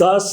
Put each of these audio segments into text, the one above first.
10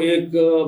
1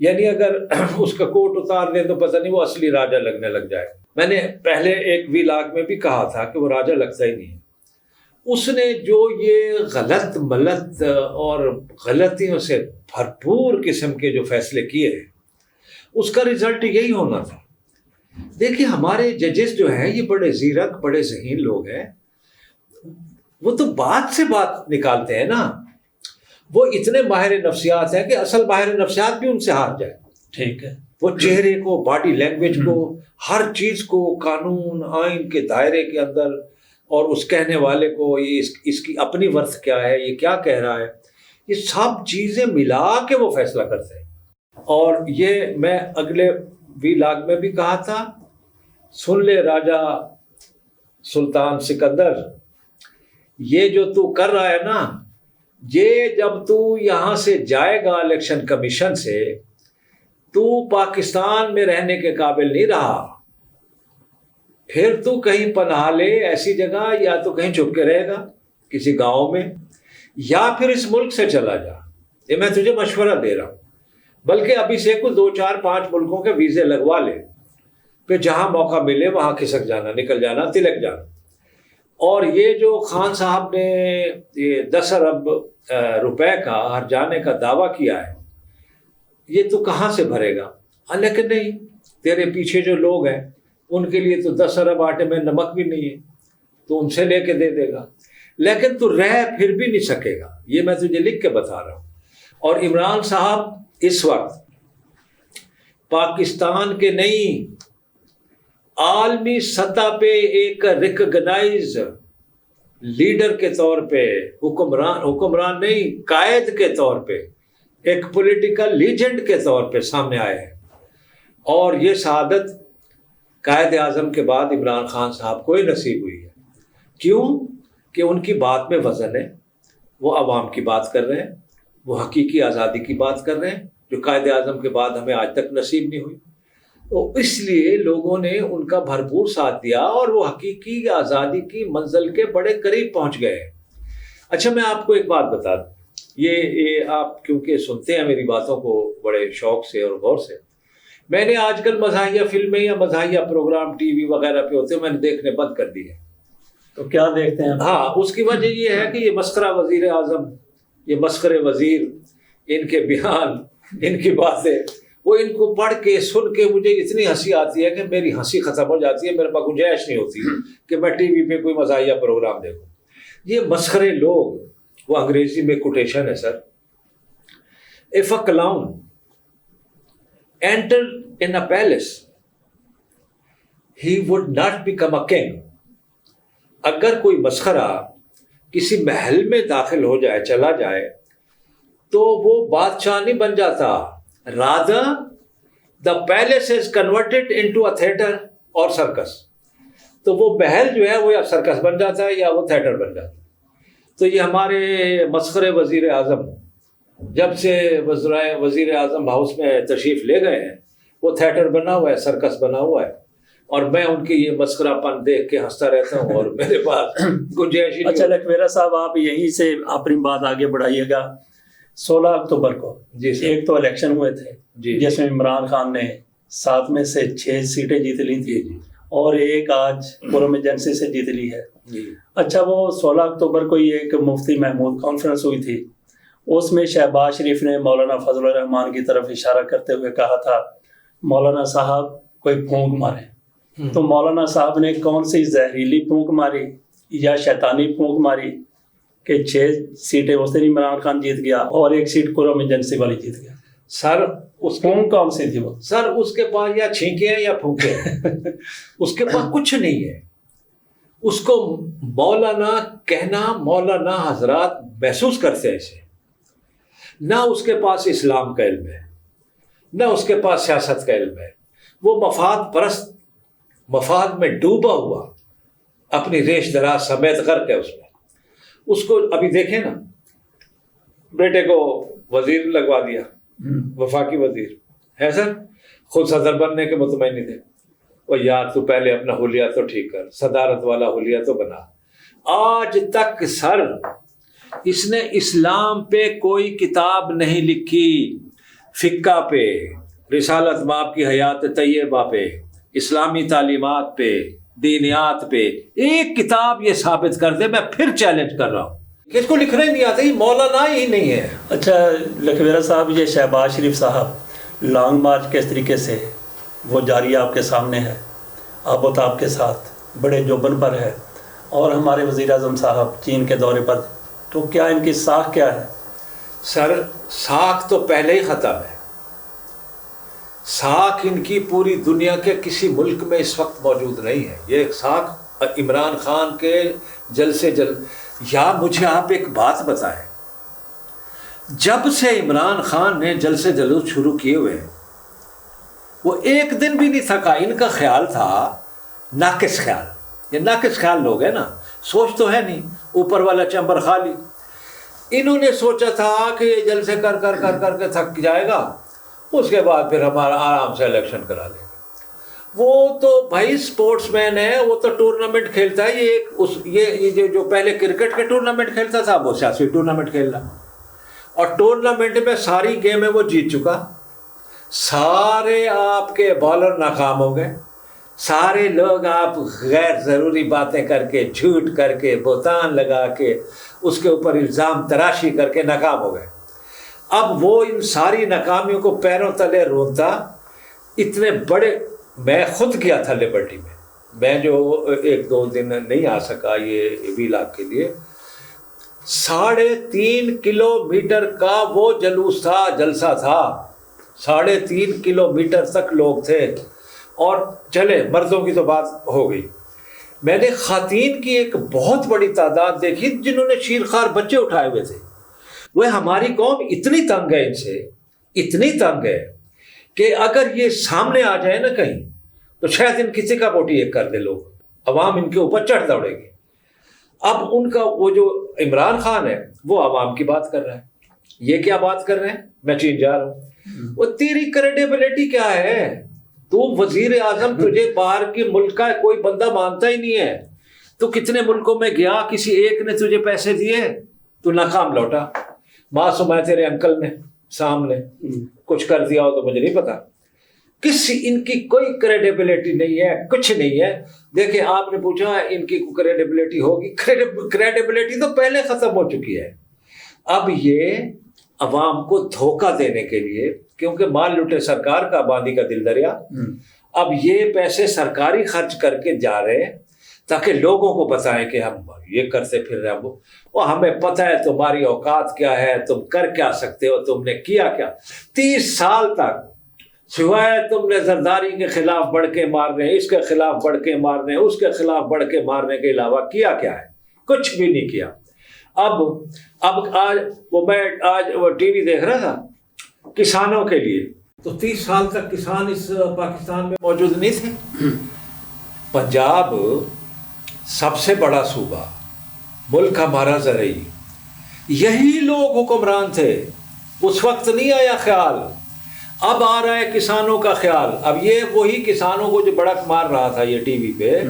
یعنی اگر اس کا کوٹ اتار دیں تو پتہ نہیں وہ اصلی راجا لگنے لگ جائے. میں نے پہلے ایک ویلاگ میں بھی کہا تھا کہ وہ راجا لگتا ہی نہیں ہے. اس نے جو یہ غلط ملت اور غلطیوں سے بھرپور قسم کے جو فیصلے کیے ہیں اس کا رزلٹ یہی ہونا تھا. دیکھیں ہمارے ججز جو ہیں یہ بڑے زیرک بڑے ذہین لوگ ہیں. وہ تو بات سے بات نکالتے ہیں نا. وہ اتنے ماہر نفسیات ہیں کہ اصل ماہر نفسیات بھی ان سے ہار جائے. ٹھیک ہے. وہ چہرے کو باڈی لینگویج کو ہر چیز کو قانون آئین کے دائرے کے اندر اور اس کہنے والے کو یہ اس کی اپنی ورث کیا ہے یہ کیا کہہ رہا ہے یہ سب چیزیں ملا کے وہ فیصلہ کرتے ہیں. اور یہ میں اگلے ویلاگ میں بھی کہا تھا. سن لے راجا سلطان سکندر یہ جو تو کر رہا ہے نا یہ جب تو یہاں سے جائے گا الیکشن کمیشن سے تو پاکستان میں رہنے کے قابل نہیں رہا. پھر تو کہیں پناہ لے ایسی جگہ یا تو کہیں چھپ کے رہے گا کسی گاؤں میں یا پھر اس ملک سے چلا جا. یہ میں تجھے مشورہ دے رہا ہوں. بلکہ ابھی سے کچھ 2 4 5 ملکوں کے ویزے لگوا لے پھر جہاں موقع ملے وہاں کھسک جانا نکل جانا تلک جانا. اور یہ جو خان صاحب نے یہ 10 ارب روپے کا ہر جانے کا دعویٰ کیا ہے یہ تو کہاں سے بھرے گا. لیکن نہیں تیرے پیچھے جو لوگ ہیں ان کے لیے تو 10 ارب آٹے میں نمک بھی نہیں ہے تو ان سے لے کے دے دے گا. لیکن تو رہ پھر بھی نہیں سکے گا. یہ میں تجھے لکھ کے بتا رہا ہوں. اور عمران صاحب اس وقت پاکستان کے نہیں عالمی سطح پہ ایک ریکگنائز لیڈر کے طور پہ حکمران نہیں قائد کے طور پہ ایک پولیٹیکل لیجنڈ کے طور پہ سامنے آئے ہیں. اور یہ سعادت قائد اعظم کے بعد عمران خان صاحب کو ہی نصیب ہوئی ہے. کیوں کہ ان کی بات میں وزن ہے. وہ عوام کی بات کر رہے ہیں وہ حقیقی آزادی کی بات کر رہے ہیں جو قائد اعظم کے بعد ہمیں آج تک نصیب نہیں ہوئی. تو اس لیے لوگوں نے ان کا بھرپور ساتھ دیا اور وہ حقیقی آزادی کی منزل کے بڑے قریب پہنچ گئے ہیں. اچھا میں آپ کو ایک بات بتا دوں. یہ آپ کیونکہ سنتے ہیں میری باتوں کو بڑے شوق سے اور غور سے. میں نے آج کل مزاحیہ فلمیں یا مزاحیہ پروگرام ٹی وی وغیرہ پہ ہوتے ہیں میں نے دیکھنے بند کر دی ہے. تو کیا دیکھتے ہیں؟ ہاں اس کی وجہ یہ ہے کہ یہ مسخرہ وزیر اعظم یہ مسخرے وزیر ان کے بیان ان کی باتیں وہ ان کو پڑھ کے سن کے مجھے اتنی ہنسی آتی ہے کہ میری ہنسی ختم ہو جاتی ہے. میرے پاس گنجائش نہیں ہوتی کہ میں ٹی وی پہ کوئی مزاحیہ پروگرام دیکھوں. یہ مسخرے لوگ وہ انگریزی میں کوٹیشن ہے سر. If a clown entered in a palace, he would not become a king. اگر کوئی مسخرہ کسی محل میں داخل ہو جائے چلا جائے تو وہ بادشاہ نہیں بن جاتا. Rather, the palace is converted into a theater or circus. تو وہ محل جو ہے وہ یا سرکس بن جاتا ہے یا وہ تھیٹر بن جاتا ہے. تو یہ ہمارے مسخرے وزیر اعظم جب سے وزیر اعظم ہاؤس میں تشریف لے گئے ہیں وہ تھیٹر بنا ہوا ہے سرکس بنا ہوا ہے. اور میں ان کی یہ مسخرہ پن دیکھ کے ہنستا رہتا ہوں اور میرے پاس گنجائش. اچھا لکھویرا صاحب آپ یہیں سے اپنی بات آگے بڑھائیے گا. 16 اکتوبر کو جی ایک تو الیکشن ہوئے تھے جی جس میں عمران خان نے 7 میں سے 6 سیٹیں جیت لی تھی اور ایک آج قرم ایجنسی سے جیت لی ہے. اچھا وہ 16 اکتوبر کو ایک مفتی محمود کانفرنس ہوئی تھی. اس میں شہباز شریف نے مولانا فضل الرحمان کی طرف اشارہ کرتے ہوئے کہا تھا مولانا صاحب کوئی پھونک مارے. تو مولانا صاحب نے کون سی زہریلی پھونک ماری یا شیطانی پھونک ماری کہ 6 سیٹیں اس دن عمران خان جیت گیا اور 1 سیٹ قرم ایجنسی والی جیت گیا. سر اس پھونک کون سی تھی وہ؟ سر اس کے پاس یا چھینکے ہیں یا پھونکے ہیں اس کے پاس کچھ نہیں ہے. اس کو مولانا کہنا مولانا حضرات محسوس کرتے ہیں اسے. نہ اس کے پاس اسلام کا علم ہے نہ اس کے پاس سیاست کا علم ہے. وہ مفاد پرست مفاد میں ڈوبا ہوا اپنی ریش دراز سمیت غرق ہے اس میں. اس کو ابھی دیکھیں نا بیٹے کو وزیر لگوا دیا وفاقی وزیر ہے سر. خود صدر بننے کے مطمئن تھے. وہ یار تو پہلے اپنا حلیہ تو ٹھیک کر صدارت والا حلیہ تو بنا. آج تک سر اس نے اسلام پہ کوئی کتاب نہیں لکھی. فقہ پہ، رسالت مآب کی حیات طیبہ پہ، اسلامی تعلیمات پہ، دینیات پہ ایک کتاب یہ ثابت کر دے، میں پھر چیلنج کر رہا ہوں کہ اس کو لکھنا ہی نہیں آتا، یہ مولانا ہی نہیں ہے۔ اچھا لکھویرہ صاحب، یہ شہباز شریف صاحب لانگ مارچ کس طریقے سے وہ جاری آپ کے سامنے ہے، آب و تاب کے ساتھ بڑے جوبن پر ہے، اور ہمارے وزیر اعظم صاحب چین کے دورے پر، تو کیا ان کی ساکھ کیا ہے؟ سر ساکھ تو پہلے ہی ختم ہے، ساکھ ان کی پوری دنیا کے کسی ملک میں اس وقت موجود نہیں ہے۔ یہ ساکھ عمران خان کے جلسے یا مجھے آپ ایک بات بتائیں، جب سے عمران خان نے جلسے جلوس شروع کیے ہوئے وہ ایک دن بھی نہیں تھکا۔ ان کا خیال تھا ناقص خیال، یہ ناقص خیال لوگ ہیں نا، سوچ تو ہے نہیں، اوپر والا چیمبر خالی۔ انہوں نے سوچا تھا کہ یہ جلسے کر کر کر کر کے تھک جائے گا، اس کے بعد پھر ہمارا آرام سے الیکشن کرا لیں گے۔ وہ تو بھائی سپورٹس مین ہے، وہ تو ٹورنامنٹ کھیلتا ہے، یہ جو پہلے کرکٹ کے ٹورنامنٹ کھیلتا تھا وہ سیاسی ٹورنامنٹ کھیل رہا، اور ٹورنامنٹ میں ساری گیمیں وہ جیت چکا۔ سارے آپ کے بالر ناکام ہو گئے، سارے لوگ آپ غیر ضروری باتیں کر کے، جھوٹ کر کے، بہتان لگا کے، اس کے اوپر الزام تراشی کر کے ناکام ہو گئے۔ اب وہ ان ساری ناکامیوں کو پیروں تلے رونتا، اتنے بڑے، میں خود گیا تھا لبرٹی میں جو 1-2 دن نہیں آ سکا یہ ویلاگ کے لیے، 3.5 کلومیٹر کا وہ جلوس تھا، جلسہ تھا، 3.5 کلومیٹر تک لوگ تھے، اور چلے مردوں کی تو بات ہو گئی۔ میں نے خواتین کی ایک بہت بڑی تعداد دیکھی جنہوں نے شیرخوار بچے اٹھائے ہوئے تھے۔ وہ ہماری قوم اتنی تنگ ہے، ان سے اتنی تنگ ہے کہ اگر یہ سامنے آ جائے نا کہیں تو شاید ان کسی کا بوٹی ایک کر دے لوگ، عوام ان کے اوپر چڑھ دوڑے گی۔ اب ان کا وہ جو عمران خان ہے وہ عوام کی بات کر رہا ہے، یہ کیا بات کر رہے ہیں، میں چین جا رہا ہوں۔ وہ تیری کریڈیبلٹی کیا ہے؟ تو وزیر اعظم، تجھے باہر کے ملک کا کوئی بندہ مانتا ہی نہیں ہے، تو کتنے ملکوں میں گیا، کسی ایک نے تجھے پیسے دیے، تو ناکام لوٹا۔ معصوم ہے تیرے انکل نے سامنے کچھ کر دیا ہو تو مجھے نہیں پتا، ان کی کوئی کریڈیبلٹی نہیں ہے، کچھ نہیں ہے۔ دیکھیں آپ نے پوچھا ان کی کریڈیبلٹی ہوگی، کریڈیبلٹی تو پہلے ختم ہو چکی ہے۔ اب یہ عوام کو دھوکہ دینے کے لیے، کیونکہ مال لٹے سرکار کا باندی کا دل دریا، اب یہ پیسے سرکاری خرچ کر کے جا رہے ہیں تاکہ لوگوں کو بتائیں کہ ہم یہ کرتے پھر رہے ہیں، وہ ہمیں پتہ ہے تمہاری اوقات کیا ہے، تم کر کیا سکتے ہو، تم نے کیا کیا۔ 30 سال تک سوائے تم نے زرداری کے خلاف بڑھ کے مارنے، اس کے خلاف بڑھ کے مارنے، اس کے خلاف بڑھ کے مارنے کے علاوہ کیا کیا ہے؟ کچھ بھی نہیں کیا۔ اب آج وہ ٹی وی دیکھ رہا تھا کسانوں کے لیے، تو 30 سال تک کسان اس پاکستان میں موجود نہیں تھے۔ پنجاب سب سے بڑا صوبہ، ملک ہمارا زرعی، یہی لوگ حکمران تھے، اس وقت نہیں آیا خیال، اب آ رہا ہے کسانوں کا خیال۔ اب یہ وہی کسانوں کو جو بڑک مار رہا تھا یہ ٹی وی پہ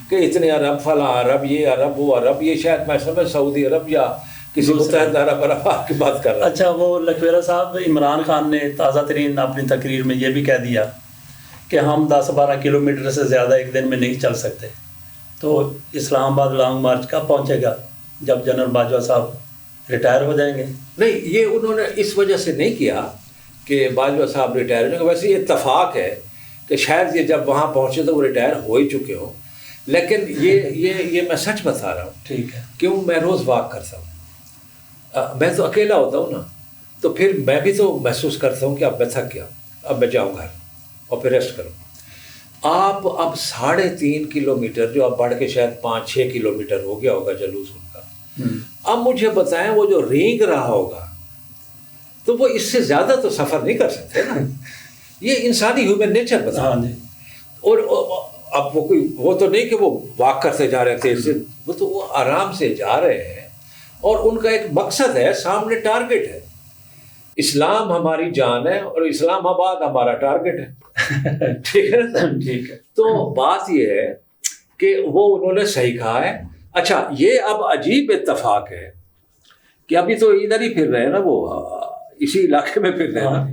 کہ اتنے ارب، فلاں ارب، یہ ارب، وہ ارب، یہ شاید میں سمجھ سعودی عرب یا کسی متحدہ عرب کی بات کر رہا۔ اچھا وہ لکھویرہ صاحب، عمران خان نے تازہ ترین اپنی تقریر میں یہ بھی کہہ دیا کہ ہم 10-12 کلومیٹر سے زیادہ ایک دن میں نہیں چل سکتے، تو اسلام آباد لانگ مارچ کب پہنچے گا؟ جب جنرل باجوہ صاحب ریٹائر ہو جائیں گے؟ نہیں، یہ انہوں نے اس وجہ سے نہیں کیا کہ باجوہ صاحب ریٹائر ہونے کا، ویسے یہ اتفاق ہے کہ شاید یہ جب وہاں پہنچے تو وہ ریٹائر ہو ہی چکے ہوں، لیکن یہ میں سچ بتا رہا ہوں۔ ٹھیک ہے، کیوں؟ میں روز واک کرتا ہوں، میں تو اکیلا ہوتا ہوں نا، تو پھر میں بھی تو محسوس کرتا ہوں کہ اب میں تھک گیا، اب میں جاؤں گھر اور پھر ریسٹ کروں۔ آپ اب 3.5 کلومیٹر جو اب بڑھ کے شاید 5-6 کلومیٹر ہو گیا ہوگا جلوس ان کا، اب مجھے بتائیں وہ جو رینگ رہا ہوگا تو وہ اس سے زیادہ تو سفر نہیں کر سکتے نا، یہ انسانی ہیومن نیچر بتا۔ اور اب وہ تو نہیں کہ وہ واک کرتے جا رہے تھے، وہ تو وہ آرام سے جا رہے ہیں، اور ان کا ایک مقصد ہے، سامنے ٹارگٹ ہے، اسلام ہماری جان ہے اور اسلام آباد ہمارا ٹارگٹ ہے۔ ٹھیک ہے نا؟ ٹھیک ہے۔ تو بات یہ ہے کہ وہ انہوں نے صحیح کہا ہے۔ اچھا، یہ اب عجیب اتفاق ہے کہ ابھی تو ادھر ہی پھر رہے ہیں نا وہ اسی علاقے میں پھر رہے نا.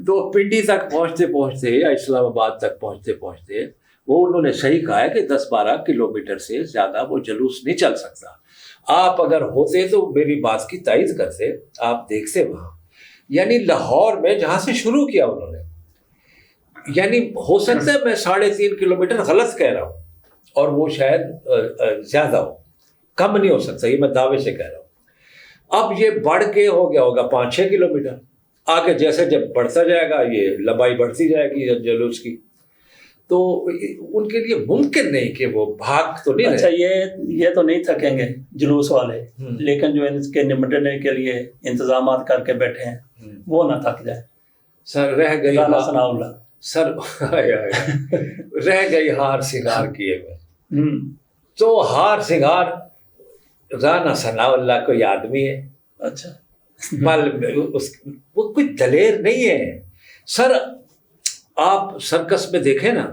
تو پنڈی تک پہنچتے پہنچتے یا اسلام آباد تک پہنچتے پہنچتے وہ انہوں نے صحیح کہا ہے کہ 10-12 کلومیٹر سے زیادہ وہ جلوس نہیں چل سکتا. آپ اگر ہوتے تو میری بات کی تائید کرتے, آپ دیکھتے وہاں, یعنی لاہور میں جہاں سے شروع کیا انہوں نے, یعنی ہو سکتا ہے میں 3.5 کلومیٹر غلط کہہ رہا ہوں اور وہ شاید زیادہ ہو, کم نہیں ہو سکتا, یہ میں دعوے سے کہہ رہا ہوں. اب یہ بڑھ کے ہو گیا ہوگا 5-6 کلومیٹر. آگے جیسے جب بڑھتا جائے گا یہ لمبائی بڑھتی جائے گی جلوس کی, تو ان کے لیے ممکن نہیں کہ وہ بھاگ تو نہیں. اچھا یہ تو نہیں تھکیں گے جلوس والے, لیکن جو ان کے نمٹنے کے لیے انتظامات کر کے بیٹھے ہیں وہ نہ تھک جائے. سر رہ گئی ثناء اللہ, سر رہ گئی ہار سنگار کیے میں, تو ہار سنگار رانا ثناء اللہ کوئی آدمی ہے. اچھا وہ کوئی دلیر نہیں ہے. سر آپ سرکس میں دیکھیں نا,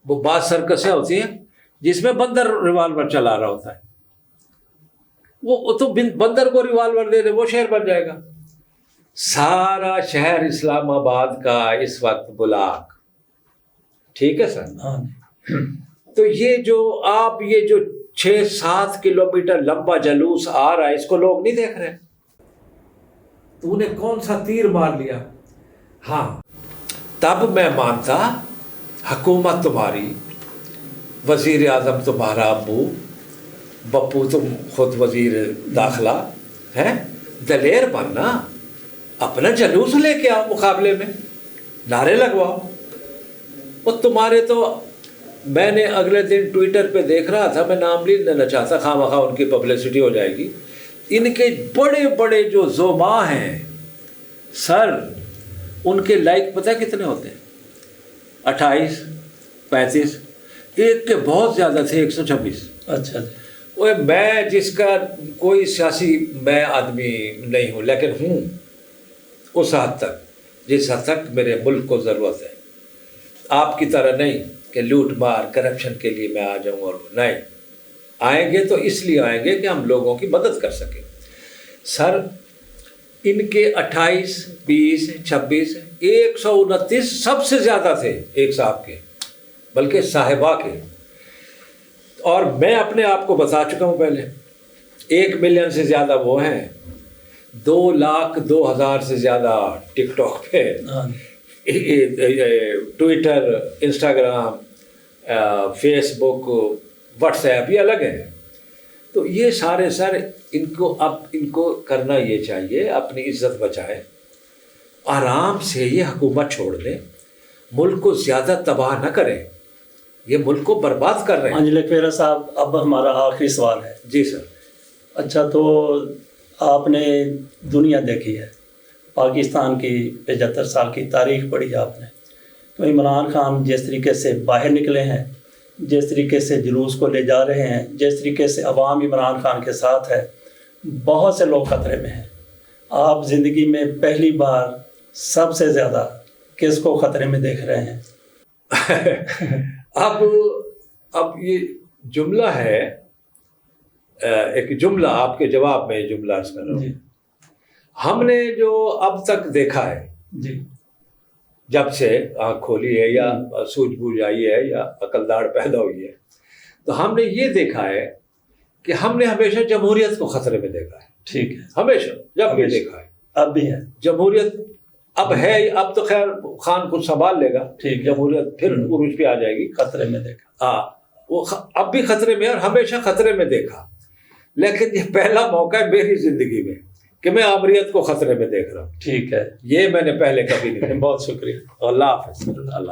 وہ بعض سرکسیں ہوتی ہیں جس میں بندر ریوالور چلا رہا ہوتا ہے, وہ تو بندر کو ریوالور دے دے وہ شہر بن جائے گا. سارا شہر اسلام آباد کا اس وقت بلاک, ٹھیک ہے سر. تو یہ جو 6-7 کلومیٹر لمبا جلوس آ رہا ہے, اس کو لوگ نہیں دیکھ رہے. تو نے کون سا تیر مار لیا. ہاں تب میں مانتا حکومت تمہاری, وزیر اعظم تمہارا ابو, بپو تم خود وزیر داخلہ ہیں, دلیر بننا, اپنا جلوس لے کے آؤ, مقابلے میں نعرے لگواؤ. وہ تمہارے تو میں نے اگلے دن ٹویٹر پہ دیکھ رہا تھا, میں نام نہیں لینا چاہتا خواہ مخواہ ان کی پبلسٹی ہو جائے گی. ان کے بڑے بڑے جو زوما ہیں سر, ان کے لائک پتہ کتنے ہوتے ہیں؟ 28-35. ایک کے بہت زیادہ تھے 126. اچھا وہ میں جس کا کوئی سیاسی میں آدمی نہیں ہوں, لیکن ہوں اس حد تک جس حد تک میرے ملک کو ضرورت ہے. آپ کی طرح نہیں کہ لوٹ مار کرپشن کے لیے میں آ جاؤں, اور نہیں, آئیں گے تو اس لیے آئیں گے کہ ہم لوگوں کی مدد کر سکیں. سر ان کے 28, 20, 26, 129 سب سے زیادہ تھے ایک صاحب کے, بلکہ صاحبہ کے. اور میں اپنے آپ کو بتا چکا ہوں پہلے, 1 ملین سے زیادہ وہ ہیں, 2,02,000 سے زیادہ ٹک ٹاک پہ, ٹویٹر, انسٹاگرام, فیس بک, واٹس ایپ, یہ الگ ہیں. تو یہ سارے سر ان کو کرنا یہ چاہیے, اپنی عزت بچائیں, آرام سے یہ حکومت چھوڑ دیں, ملک کو زیادہ تباہ نہ کریں, یہ ملک کو برباد کر رہے ہیں. ہاں جی لکھویرہ صاحب, اب ہمارا آخری سوال ہے. جی سر. اچھا تو آپ نے دنیا دیکھی ہے, پاکستان کی 75 سال کی تاریخ پڑھی آپ نے, تو عمران خان جس طریقے سے باہر نکلے ہیں, جس طریقے سے جلوس کو لے جا رہے ہیں, جس طریقے سے عوام عمران خان کے ساتھ ہے, بہت سے لوگ خطرے میں ہیں. آپ زندگی میں پہلی بار سب سے زیادہ کس کو خطرے میں دیکھ رہے ہیں؟ اب یہ جملہ ہے, ایک جملہ آپ کے جواب میں جملہ عرض کر رہا ہوں. ہم نے جو اب تک دیکھا ہے, جی, جب سے آنکھ کھولی ہے یا سوجھ بوجھ آئی ہے یا عقل داڑھ پیدا ہوئی ہے, تو ہم نے یہ دیکھا ہے کہ ہم نے ہمیشہ جمہوریت کو خطرے میں دیکھا ہے. ٹھیک ہے, ہمیشہ جب بھی دیکھا ہے, اب بھی ہے جمہوریت. اب ہے, اب تو خیر خان کچھ سنبھال لے گا, ٹھیک, جمہوریت پھر عروج پہ آ جائے گی. خطرے میں دیکھا, ہاں, وہ اب بھی خطرے میں, اور ہمیشہ خطرے میں دیکھا. لیکن یہ پہلا موقع ہے میری زندگی میں کہ میں آمریت کو خطرے میں دیکھ رہا ہوں. ٹھیک ہے, یہ میں نے پہلے کبھی نہیں. بہت شکریہ. اللہ حافظ. اللہ